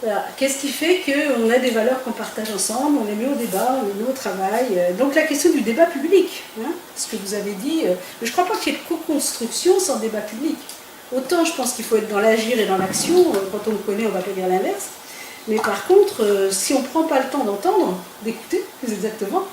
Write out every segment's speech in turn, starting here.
Voilà. Qu'est-ce qui fait qu'on a des valeurs qu'on partage ensemble, on les met au débat, on les met au travail. Donc la question du débat public, hein, ce que vous avez dit, mais je ne crois pas qu'il y ait de co-construction sans débat public. Autant je pense qu'il faut être dans l'agir et dans l'action, quand on le connaît on va pas dire l'inverse, mais par contre, si on ne prend pas le temps d'entendre, d'écouter plus exactement,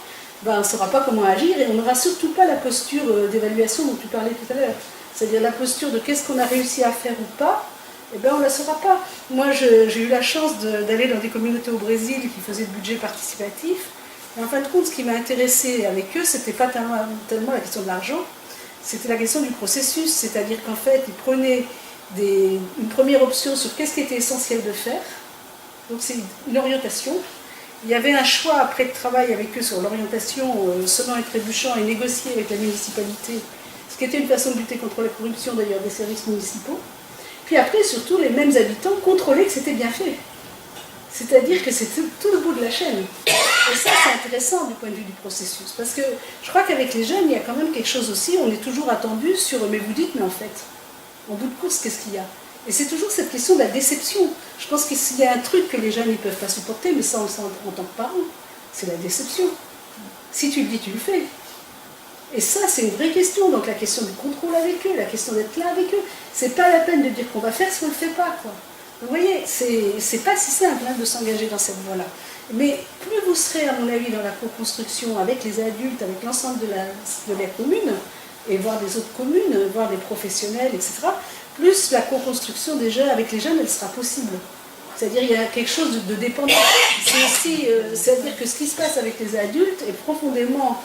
ben, on ne saura pas comment agir et on n'aura surtout pas la posture d'évaluation dont tu parlais tout à l'heure. C'est-à-dire la posture de qu'est-ce qu'on a réussi à faire ou pas, eh bien, on ne la saura pas. Moi, j'ai eu la chance d'aller dans des communautés au Brésil qui faisaient le budget participatif. Et en fin de compte, ce qui m'a intéressé avec eux, ce n'était pas tellement la question de l'argent, c'était la question du processus. C'est-à-dire qu'en fait, ils prenaient une première option sur qu'est-ce qui était essentiel de faire. Donc, c'est une orientation. Il y avait un choix après de travail avec eux sur l'orientation, sonnant et trébuchant, et négocier avec la municipalité, ce qui était une façon de lutter contre la corruption d'ailleurs des services municipaux. Puis après, surtout, les mêmes habitants contrôlaient que c'était bien fait. C'est-à-dire que c'est tout le bout de la chaîne. Et ça, c'est intéressant du point de vue du processus. Parce que je crois qu'avec les jeunes, il y a quand même quelque chose aussi, on est toujours attendu sur « mais vous dites, mais en fait, en bout de course, qu'est-ce qu'il y a ?» Et c'est toujours cette question de la déception. Je pense qu'il y a un truc que les jeunes ne peuvent pas supporter, mais ça, on le sent en tant que parent, c'est la déception. Si tu le dis, tu le fais. Et ça, c'est une vraie question. Donc la question du contrôle avec eux, la question d'être là avec eux, c'est pas la peine de dire qu'on va faire si on ne le fait pas, quoi. Vous voyez, c'est pas si simple hein, de s'engager dans cette voie-là. Mais plus vous serez, à mon avis, dans la co-construction avec les adultes, avec l'ensemble de la commune, et voir des autres communes, voir des professionnels, etc., plus la co-construction déjà avec les jeunes, elle sera possible. C'est-à-dire qu'il y a quelque chose de dépendant. C'est aussi, c'est-à-dire que ce qui se passe avec les adultes est profondément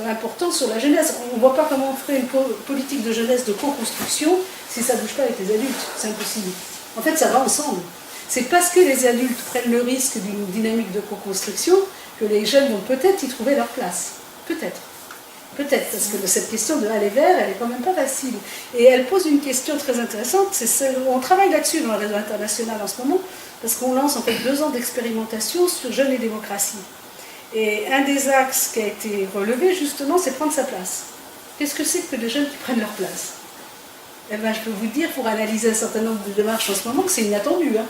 important sur la jeunesse. On ne voit pas comment on ferait une politique de jeunesse de co-construction si ça ne bouge pas avec les adultes. C'est impossible. En fait, ça va ensemble. C'est parce que les adultes prennent le risque d'une dynamique de co-construction que les jeunes vont peut-être y trouver leur place. Peut-être. Peut-être, parce que cette question de aller vers, elle est quand même pas facile. Et elle pose une question très intéressante, on travaille là-dessus dans le réseau international en ce moment, parce qu'on lance en fait 2 ans d'expérimentation sur jeunes et démocratie. Et un des axes qui a été relevé justement, c'est prendre sa place. Qu'est-ce que c'est que des jeunes qui prennent leur place? Eh bien, je peux vous dire, pour analyser un certain nombre de démarches en ce moment, que c'est inattendu. Hein.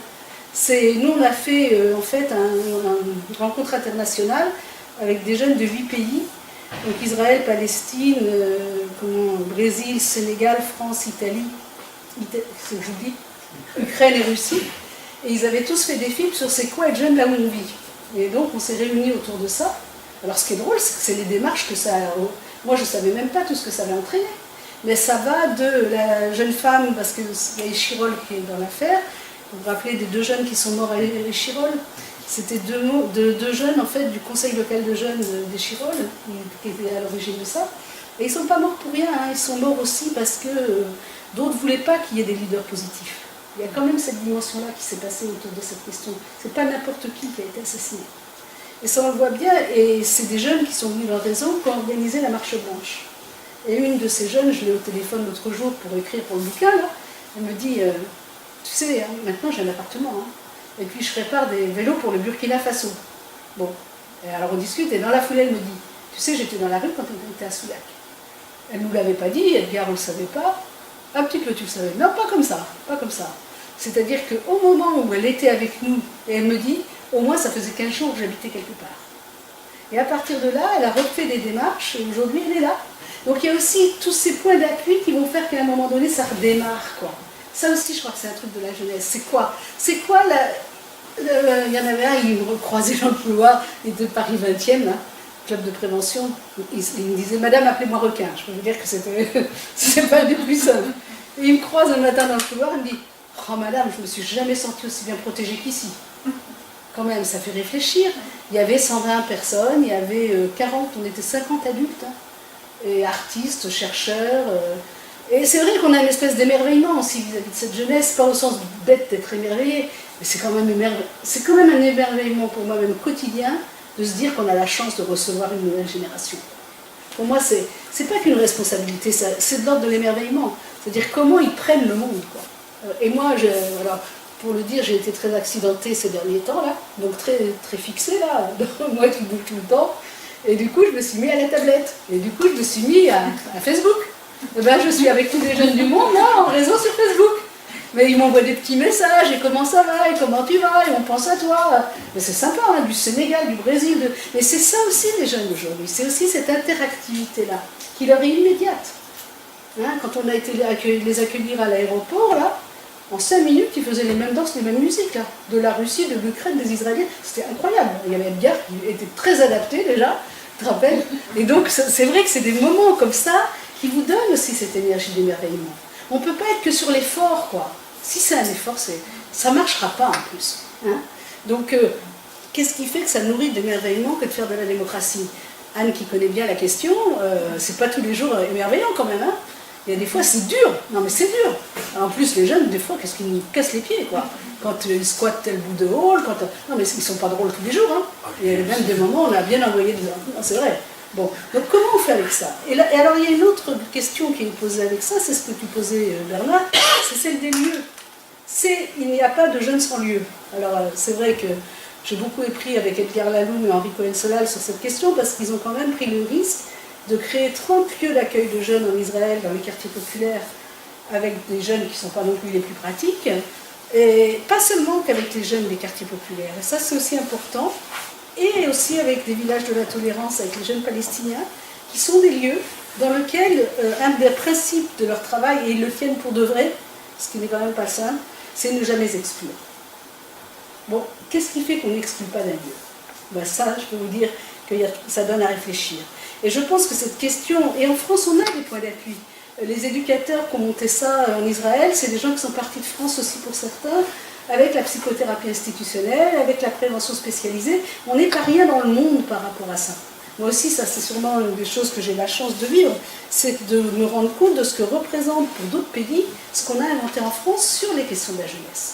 Nous, on a fait en fait une rencontre internationale avec des jeunes de 8 pays, donc Israël, Palestine, Brésil, Sénégal, France, Italie, c'est que je dis, Ukraine et Russie. Et ils avaient tous fait des films sur c'est quoi être jeune là où on vit. Et donc on s'est réunis autour de ça. Alors ce qui est drôle, c'est que c'est les démarches que ça... Moi je ne savais même pas tout ce que ça avait entraîné. Mais ça va de la jeune femme, parce qu'il y a Échirol qui est dans l'affaire. Vous vous rappelez des 2 jeunes qui sont morts à Échirol? C'était 2 jeunes en fait du conseil local de jeunes d'Échirol qui étaient à l'origine de ça. Et ils ne sont pas morts pour rien, hein. Ils sont morts aussi parce que d'autres ne voulaient pas qu'il y ait des leaders positifs. Il y a quand même cette dimension-là qui s'est passée autour de cette question. Ce n'est pas n'importe qui a été assassiné. Et ça on le voit bien, et c'est des jeunes qui sont venus dans le réseau qui ont organisé la marche blanche. Et une de ces jeunes, je l'ai au téléphone l'autre jour pour écrire pour le bouquin, là, elle me dit, tu sais, hein, maintenant j'ai un appartement, hein. Et puis je prépare des vélos pour le Burkina Faso. Bon, et alors on discute, et dans la foulée, elle me dit, tu sais, j'étais dans la rue quand on était à Soulac. Elle ne nous l'avait pas dit, Edgar, on ne le savait pas. Un petit peu, tu le savais. Non, pas comme ça, pas comme ça. C'est-à-dire qu'au moment où elle était avec nous, et elle me dit, au moins ça faisait 15 jours que j'habitais quelque part. Et à partir de là, elle a refait des démarches, et aujourd'hui elle est là. Donc il y a aussi tous ces points d'appui qui vont faire qu'à un moment donné, ça redémarre, quoi. Ça aussi, je crois que c'est un truc de la jeunesse. C'est quoi il y en avait un, il me croisait Jean Pouloir, il était de Paris 20e, là, club de prévention. Il me disait, Madame, appelez-moi requin. Je peux vous dire que c'était pas des plus simples. Et il me croise un matin dans le couloir, il me dit, oh Madame, je ne me suis jamais sentie aussi bien protégée qu'ici. Quand même, ça fait réfléchir. Il y avait 120 personnes, il y avait 40, on était 50 adultes, hein, et artistes, chercheurs. Et c'est vrai qu'on a une espèce d'émerveillement aussi vis-à-vis de cette jeunesse, pas au sens bête d'être émerveillé, mais c'est quand même un émerveillement pour moi même quotidien de se dire qu'on a la chance de recevoir une nouvelle génération. Pour moi, c'est pas qu'une responsabilité, c'est de l'ordre de l'émerveillement. C'est-à-dire comment ils prennent le monde, quoi. Et moi, alors, pour le dire, j'ai été très accidentée ces derniers temps, là, donc très, très fixée, là, moi qui bouge tout le temps. Et du coup, je me suis mis à la tablette. Et du coup, je me suis mis à Facebook. Et ben, je suis avec tous les jeunes du monde, là, en réseau sur Facebook. Mais ils m'envoient des petits messages, et comment ça va, et comment tu vas, et on pense à toi. Mais c'est sympa, hein, du Sénégal, du Brésil. Mais c'est ça aussi les jeunes aujourd'hui, c'est aussi cette interactivité-là, qui leur est immédiate. Hein, quand on a été les accueillir à l'aéroport, là, en 5 minutes, ils faisaient les mêmes danses, les mêmes musiques, là, de la Russie, de l'Ukraine, des Israéliens. C'était incroyable. Il y avait Edgar qui était très adapté déjà, tu te rappelles? Et donc, c'est vrai que c'est des moments comme ça qui vous donnent aussi cette énergie d'émerveillement. On ne peut pas être que sur l'effort, quoi. Si c'est un effort, ça ne marchera pas en plus. Hein. Donc, qu'est-ce qui fait que ça nourrit d'émerveillement que de faire de la démocratie? Anne qui connaît bien la question, c'est pas tous les jours émerveillant quand même. Hein. Il y a des fois c'est dur, non mais c'est dur. En plus les jeunes, des fois, qu'est-ce qu'ils nous cassent les pieds quoi. Quand ils squattent tel bout de hall, non mais ils sont pas drôles tous les jours. Hein. Il y a même des moments où on a bien envoyé des... Non, c'est vrai. Bon, donc comment on fait avec ça? Et alors il y a une autre question qui est posée avec ça, c'est ce que tu posais Bernard, c'est celle des lieux. Il n'y a pas de jeunes sans lieu. Alors c'est vrai que j'ai beaucoup épris avec Edgar Laloux et Henri Cohen-Solal sur cette question parce qu'ils ont quand même pris le risque de créer 30 lieux d'accueil de jeunes en Israël, dans les quartiers populaires, avec des jeunes qui ne sont pas non plus les plus pratiques, et pas seulement qu'avec les jeunes des quartiers populaires. Et ça, c'est aussi important, et aussi avec des villages de la tolérance, avec les jeunes palestiniens, qui sont des lieux dans lesquels un des principes de leur travail, et ils le tiennent pour de vrai, ce qui n'est quand même pas simple, c'est ne jamais exclure. Bon, qu'est-ce qui fait qu'on n'exclut pas d'un lieu? Ben ça, je peux vous dire que ça donne à réfléchir. Et je pense que cette question, et en France on a des points d'appui. Les éducateurs qui ont monté ça en Israël, c'est des gens qui sont partis de France aussi pour certains, avec la psychothérapie institutionnelle, avec la prévention spécialisée. On n'est pas rien dans le monde par rapport à ça. Moi aussi, ça c'est sûrement une des choses que j'ai la chance de vivre, c'est de me rendre compte de ce que représente pour d'autres pays ce qu'on a inventé en France sur les questions de la jeunesse.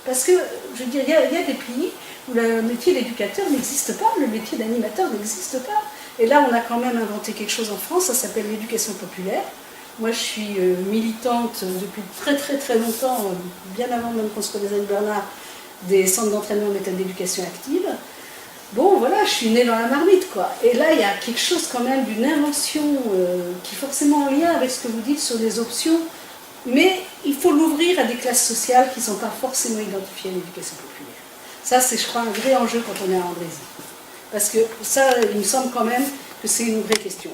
Parce que, je veux dire, il y a des pays où le métier d'éducateur n'existe pas, le métier d'animateur n'existe pas. Et là, on a quand même inventé quelque chose en France, ça s'appelle l'éducation populaire. Moi, je suis militante depuis très très très longtemps, bien avant même qu'on se connaisse avec Bernard, des centres d'entraînement en méthode d'éducation active. Bon, voilà, je suis née dans la marmite, quoi. Et là, il y a quelque chose quand même d'une invention qui est forcément en lien avec ce que vous dites sur les options, mais il faut l'ouvrir à des classes sociales qui ne sont pas forcément identifiées à l'éducation populaire. Ça, c'est, je crois, un vrai enjeu quand on est à Andrézy. Parce que ça, il me semble quand même que c'est une vraie question.